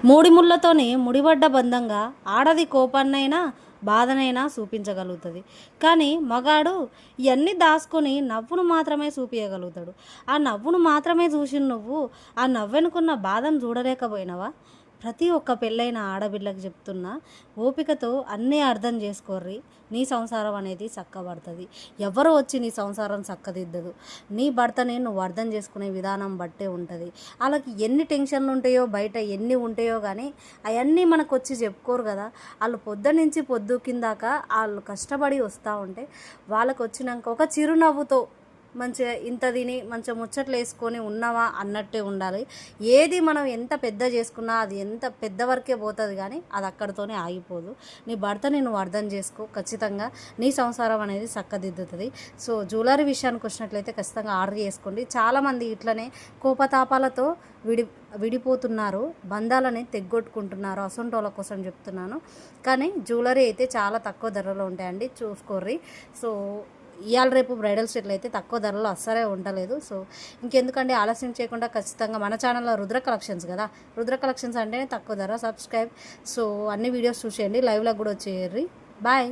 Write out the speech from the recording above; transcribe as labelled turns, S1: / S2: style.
S1: మూడి ముళ్ళతోనే ముడిపడ్డ బంధంగా ఆడది కోపాన్నైనా బాధనైనా చూపించగలుగుతుంది. కానీ మగాడు ఇవన్నీ దాచుకొని నవ్వును మాత్రమే చూపించగలుగుతాడు. ఆ నవ్వును మాత్రమే చూసి నువ్వు ఆ నవ్వెనుకున్న బాధను చూడలేకపోయినావా? ప్రతి ఒక్క పెళ్ళైన ఆడపిల్లకి చెప్తున్నా, ఓపికతో అన్నీ అర్థం చేసుకోర్రి. నీ సంసారం అనేది చక్కబడుతుంది. ఎవరో వచ్చి నీ సంసారం చక్కదిద్దదు. నీ భర్తని నువ్వు అర్థం చేసుకునే విధానం బట్టే ఉంటుంది. వాళ్ళకి ఎన్ని టెన్షన్లు ఉంటాయో, బయట ఎన్ని ఉంటాయో కానీ అవన్నీ మనకు వచ్చి చెప్పుకోరు కదా. వాళ్ళు పొద్దు నుంచి పొద్దు కిందాక వాళ్ళు కష్టపడి వస్తూ ఉంటే వాళ్ళకు వచ్చినాక ఒక చిరునవ్వుతో మంచిగా ఇంత తిని మంచిగా ముచ్చట్లు వేసుకొని ఉన్నావా అన్నట్టే ఉండాలి. ఏది మనం ఎంత పెద్ద చేసుకున్నా అది ఎంత పెద్ద వరకే పోతుంది, కానీ అది అక్కడితోనే ఆగిపోదు. నీ భర్తని నువ్వు అర్థం చేసుకో, ఖచ్చితంగా నీ సంసారం అనేది చక్కదిద్దుతుంది. సో జ్యువెలరీ విషయానికి వచ్చినట్లయితే ఖచ్చితంగా ఆర్డర్ చేసుకోండి. చాలామంది ఇట్లనే కోపతాపాలతో విడిపోతున్నారు, బంధాలని తెగ్గొట్టుకుంటున్నారు. అసొంటోళ్ళ కోసం చెప్తున్నాను. కానీ జ్యువెలరీ అయితే చాలా తక్కువ ధరలో ఉంటాయండి, చూసుకోర్రి. సో ఇవాళ రేపు బ్రైడల్ సెట్లు అయితే తక్కువ ధరలో అస్సలే ఉండలేదు. సో ఇంకెందుకంటే ఆలస్యం చేయకుండా ఖచ్చితంగా మన ఛానల్లో రుద్ర కలెక్షన్స్ కదా, రుద్ర కలెక్షన్స్ అంటేనే తక్కువ ధర. సబ్స్క్రైబ్. సో అన్ని వీడియోస్ చూసేయండి, లైవ్లో కూడా వచ్చేయండి. బాయ్.